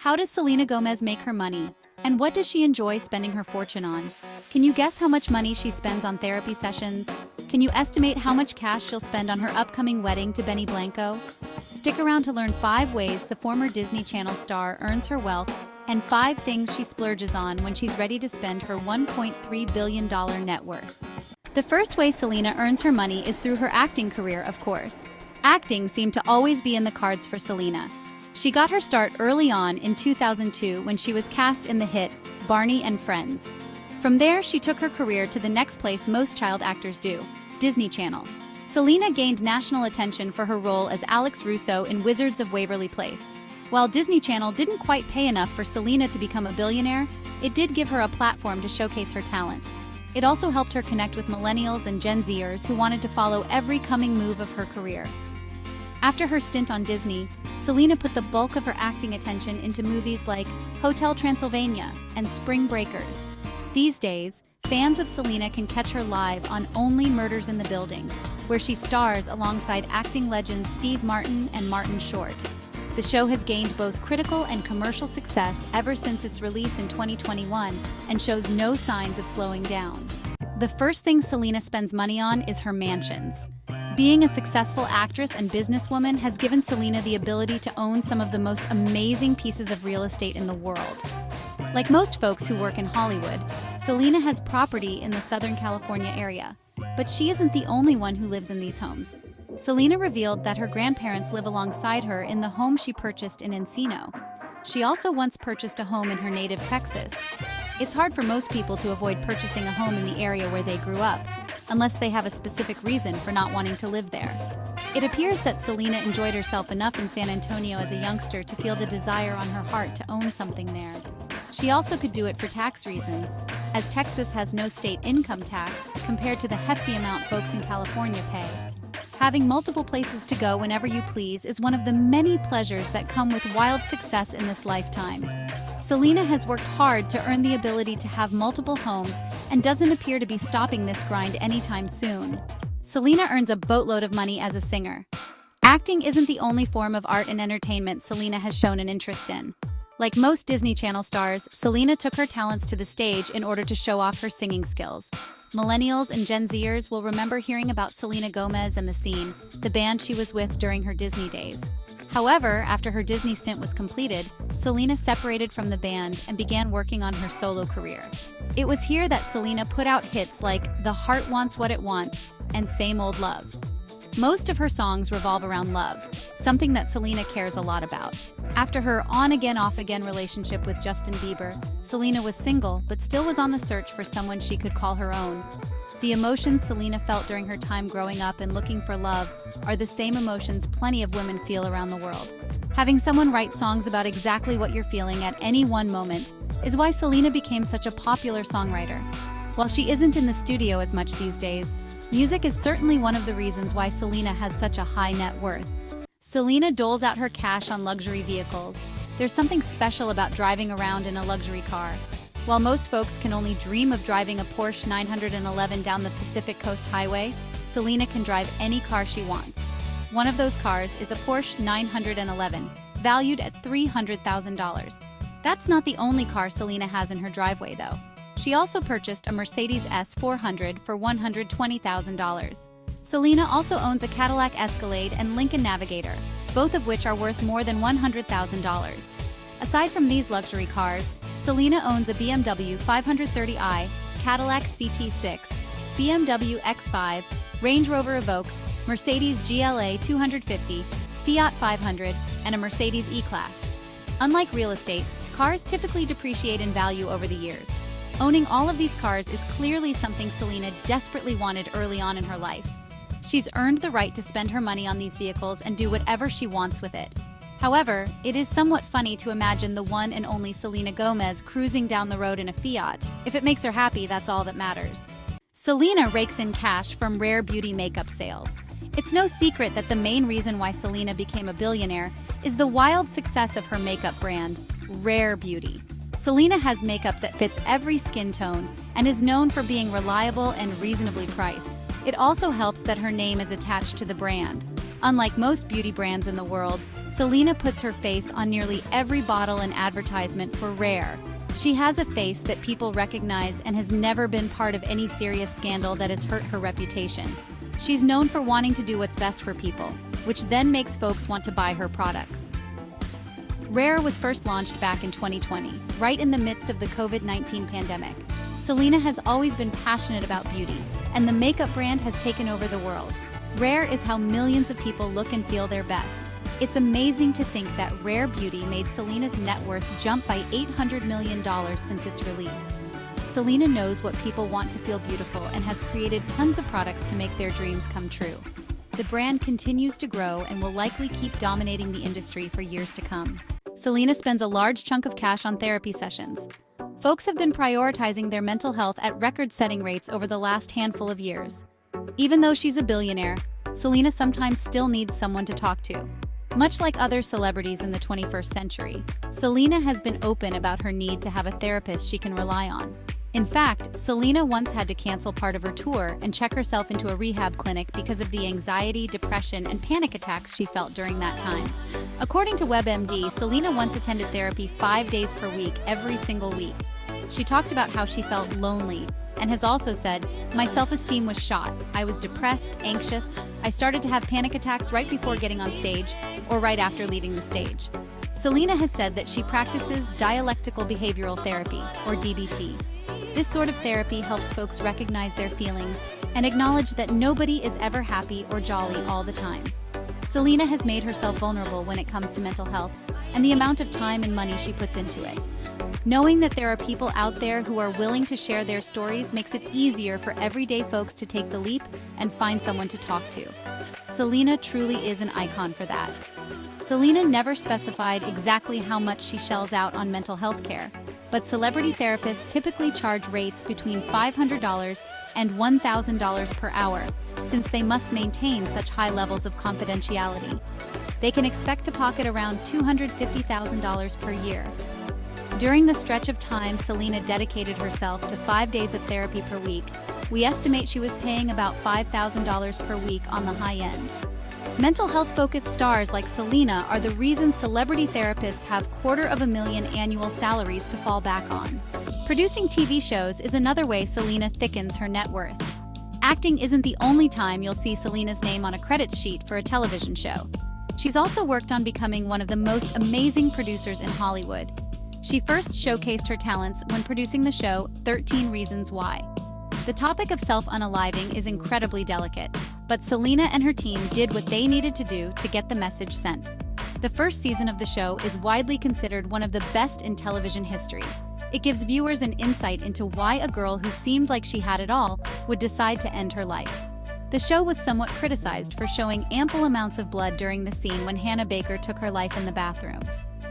How does Selena Gomez make her money? And what does she enjoy spending her fortune on? Can you guess how much money she spends on therapy sessions? Can you estimate how much cash she'll spend on her upcoming wedding to Benny Blanco? Stick around to learn 5 ways the former Disney Channel star earns her wealth and 5 things she splurges on when she's ready to spend her $1.3 billion net worth. The first way Selena earns her money is through her acting career, of course. Acting seemed to always be in the cards for Selena. She got her start early on in 2002 when she was cast in the hit Barney and Friends. From there, she took her career to the next place most child actors do, Disney Channel. Selena gained national attention for her role as Alex Russo in Wizards of Waverly Place. While Disney Channel didn't quite pay enough for Selena to become a billionaire, it did give her a platform to showcase her talents. It also helped her connect with millennials and Gen Zers who wanted to follow every coming move of her career. After her stint on Disney, Selena put the bulk of her acting attention into movies like Hotel Transylvania and Spring Breakers. These days, fans of Selena can catch her live on Only Murders in the Building, where she stars alongside acting legends Steve Martin and Martin Short. The show has gained both critical and commercial success ever since its release in 2021 and shows no signs of slowing down. The first thing Selena spends money on is her mansions. Being a successful actress and businesswoman has given Selena the ability to own some of the most amazing pieces of real estate in the world. Like most folks who work in Hollywood, Selena has property in the Southern California area. But she isn't the only one who lives in these homes. Selena revealed that her grandparents live alongside her in the home she purchased in Encino. She also once purchased a home in her native Texas. It's hard for most people to avoid purchasing a home in the area where they grew up, unless they have a specific reason for not wanting to live there. It appears that Selena enjoyed herself enough in San Antonio as a youngster to feel the desire on her heart to own something there. She also could do it for tax reasons, as Texas has no state income tax compared to the hefty amount folks in California pay. Having multiple places to go whenever you please is one of the many pleasures that come with wild success in this lifetime. Selena has worked hard to earn the ability to have multiple homes and doesn't appear to be stopping this grind anytime soon. Selena earns a boatload of money as a singer. Acting isn't the only form of art and entertainment Selena has shown an interest in. Like most Disney Channel stars, Selena took her talents to the stage in order to show off her singing skills. Millennials and Gen Zers will remember hearing about Selena Gomez and The Scene, the band she was with during her Disney days. However, after her Disney stint was completed, Selena separated from the band and began working on her solo career. It was here that Selena put out hits like The Heart Wants What It Wants and Same Old Love. Most of her songs revolve around love, something that Selena cares a lot about. After her on-again, off-again relationship with Justin Bieber, Selena was single but still was on the search for someone she could call her own. The emotions Selena felt during her time growing up and looking for love are the same emotions plenty of women feel around the world. Having someone write songs about exactly what you're feeling at any one moment is why Selena became such a popular songwriter. While she isn't in the studio as much these days, music is certainly one of the reasons why Selena has such a high net worth. Selena doles out her cash on luxury vehicles. There's something special about driving around in a luxury car. While most folks can only dream of driving a Porsche 911 down the Pacific Coast Highway, Selena can drive any car she wants. One of those cars is a Porsche 911, valued at $300,000. That's not the only car Selena has in her driveway, though. She also purchased a Mercedes S400 for $120,000. Selena also owns a Cadillac Escalade and Lincoln Navigator, both of which are worth more than $100,000. Aside from these luxury cars, Selena owns a BMW 530i, Cadillac CT6, BMW X5, Range Rover Evoque, Mercedes GLA 250, Fiat 500, and a Mercedes E-Class. Unlike real estate, cars typically depreciate in value over the years. Owning all of these cars is clearly something Selena desperately wanted early on in her life. She's earned the right to spend her money on these vehicles and do whatever she wants with it. However, it is somewhat funny to imagine the one and only Selena Gomez cruising down the road in a Fiat. If it makes her happy, that's all that matters. Selena rakes in cash from rare beauty makeup sales. It's no secret that the main reason why Selena became a billionaire is the wild success of her makeup brand, Rare Beauty. Selena has makeup that fits every skin tone and is known for being reliable and reasonably priced. It also helps that her name is attached to the brand. Unlike most beauty brands in the world, Selena puts her face on nearly every bottle and advertisement for Rare. She has a face that people recognize and has never been part of any serious scandal that has hurt her reputation. She's known for wanting to do what's best for people, which then makes folks want to buy her products. Rare was first launched back in 2020, right in the midst of the COVID-19 pandemic. Selena has always been passionate about beauty, and the makeup brand has taken over the world. Rare is how millions of people look and feel their best. It's amazing to think that Rare Beauty made Selena's net worth jump by $800 million since its release. Selena knows what people want to feel beautiful and has created tons of products to make their dreams come true. The brand continues to grow and will likely keep dominating the industry for years to come. Selena spends a large chunk of cash on therapy sessions. Folks have been prioritizing their mental health at record-setting rates over the last handful of years. Even though she's a billionaire, Selena sometimes still needs someone to talk to. Much like other celebrities in the 21st century, Selena has been open about her need to have a therapist she can rely on. In fact, Selena once had to cancel part of her tour and check herself into a rehab clinic because of the anxiety, depression, and panic attacks she felt during that time. According to WebMD, Selena once attended therapy 5 days per week, every single week. She talked about how she felt lonely, and has also said, "My self-esteem was shot. I was depressed, anxious. I started to have panic attacks right before getting on stage, or right after leaving the stage." Selena has said that she practices dialectical behavioral therapy, or DBT. This sort of therapy helps folks recognize their feelings and acknowledge that nobody is ever happy or jolly all the time. Selena has made herself vulnerable when it comes to mental health and the amount of time and money she puts into it. Knowing that there are people out there who are willing to share their stories makes it easier for everyday folks to take the leap and find someone to talk to. Selena truly is an icon for that. Selena never specified exactly how much she shells out on mental health care, but celebrity therapists typically charge rates between $500 and $1,000 per hour, since they must maintain such high levels of confidentiality. They can expect to pocket around $250,000 per year. During the stretch of time Selena dedicated herself to 5 days of therapy per week, we estimate she was paying about $5,000 per week on the high end. Mental health-focused stars like Selena are the reason celebrity therapists have $250,000 annual salaries to fall back on. Producing TV shows is another way Selena thickens her net worth. Acting isn't the only time you'll see Selena's name on a credits sheet for a television show. She's also worked on becoming one of the most amazing producers in Hollywood. She first showcased her talents when producing the show 13 Reasons Why. The topic of self-unaliving is incredibly delicate, but Selena and her team did what they needed to do to get the message sent. The first season of the show is widely considered one of the best in television history. It gives viewers an insight into why a girl who seemed like she had it all would decide to end her life. The show was somewhat criticized for showing ample amounts of blood during the scene when Hannah Baker took her life in the bathroom.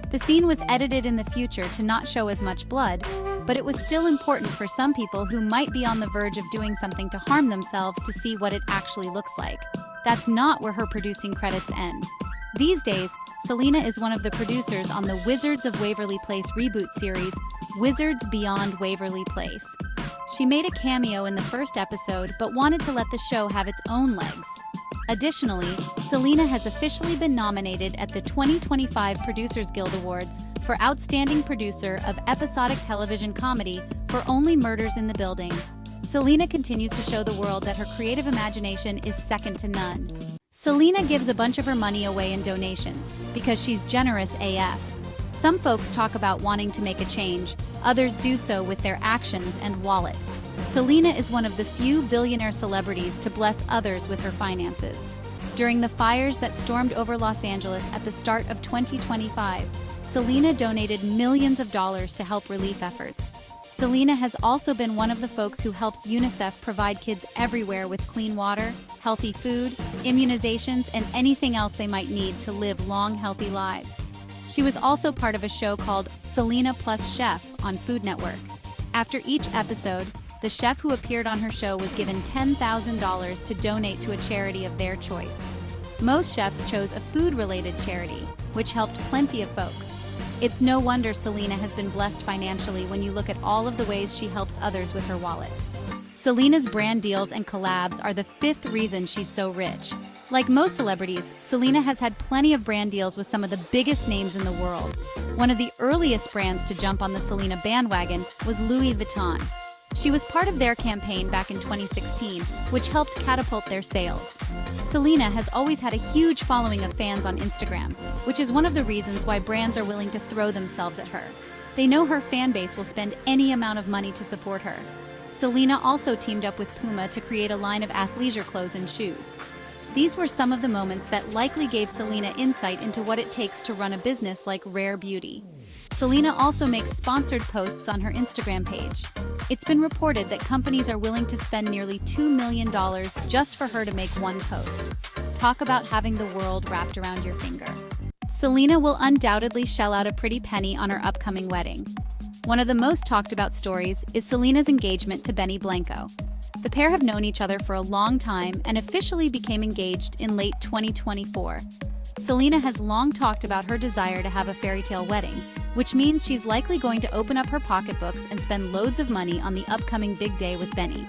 The scene was edited in the future to not show as much blood, but it was still important for some people who might be on the verge of doing something to harm themselves to see what it actually looks like. That's not where her producing credits end. These days, Selena is one of the producers on the Wizards of Waverly Place reboot series, Wizards Beyond Waverly Place. She made a cameo in the first episode but wanted to let the show have its own legs. Additionally, Selena has officially been nominated at the 2025 Producers Guild Awards for Outstanding Producer of Episodic Television Comedy for Only Murders in the Building. Selena continues to show the world that her creative imagination is second to none. Selena gives a bunch of her money away in donations because she's generous AF. Some folks talk about wanting to make a change, others do so with their actions and wallet. Selena is one of the few billionaire celebrities to bless others with her finances. During the fires that stormed over Los Angeles at the start of 2025, Selena donated millions of dollars to help relief efforts. Selena has also been one of the folks who helps UNICEF provide kids everywhere with clean water, healthy food, immunizations, and anything else they might need to live long, healthy lives. She was also part of a show called Selena Plus Chef on Food Network. After each episode, the chef who appeared on her show was given $10,000 to donate to a charity of their choice. Most chefs chose a food-related charity, which helped plenty of folks. It's no wonder Selena has been blessed financially when you look at all of the ways she helps others with her wallet. Selena's brand deals and collabs are the fifth reason she's so rich. Like most celebrities, Selena has had plenty of brand deals with some of the biggest names in the world. One of the earliest brands to jump on the Selena bandwagon was Louis Vuitton. She was part of their campaign back in 2016, which helped catapult their sales. Selena has always had a huge following of fans on Instagram, which is one of the reasons why brands are willing to throw themselves at her. They know her fan base will spend any amount of money to support her. Selena also teamed up with Puma to create a line of athleisure clothes and shoes. These were some of the moments that likely gave Selena insight into what it takes to run a business like Rare Beauty. Selena also makes sponsored posts on her Instagram page. It's been reported that companies are willing to spend nearly $2 million just for her to make one post. Talk about having the world wrapped around your finger. Selena will undoubtedly shell out a pretty penny on her upcoming wedding. One of the most talked about stories is Selena's engagement to Benny Blanco. The pair have known each other for a long time and officially became engaged in late 2024. Selena has long talked about her desire to have a fairy tale wedding, which means she's likely going to open up her pocketbooks and spend loads of money on the upcoming big day with Benny.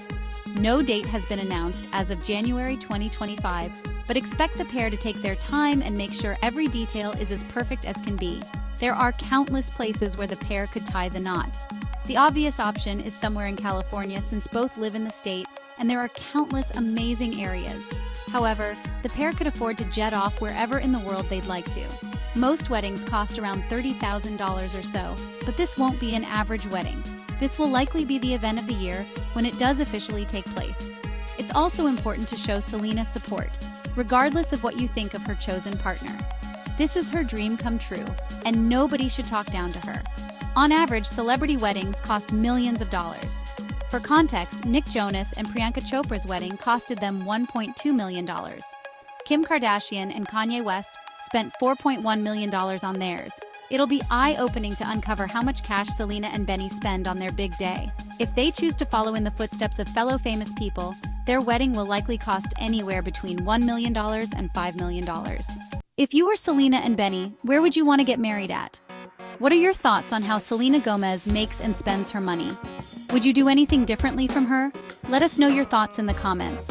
No date has been announced as of January 2025, but expect the pair to take their time and make sure every detail is as perfect as can be. There are countless places where the pair could tie the knot. The obvious option is somewhere in California since both live in the state, and there are countless amazing areas. However, the pair could afford to jet off wherever in the world they'd like to. Most weddings cost around $30,000 or so, but this won't be an average wedding. This will likely be the event of the year when it does officially take place. It's also important to show Selena support, regardless of what you think of her chosen partner. This is her dream come true, and nobody should talk down to her. On average, celebrity weddings cost millions of dollars. For context, Nick Jonas and Priyanka Chopra's wedding costed them $1.2 million. Kim Kardashian and Kanye West spent $4.1 million on theirs. It'll be eye-opening to uncover how much cash Selena and Benny spend on their big day. If they choose to follow in the footsteps of fellow famous people, their wedding will likely cost anywhere between $1 million and $5 million. If you were Selena and Benny, where would you want to get married at? What are your thoughts on how Selena Gomez makes and spends her money? Would you do anything differently from her? Let us know your thoughts in the comments.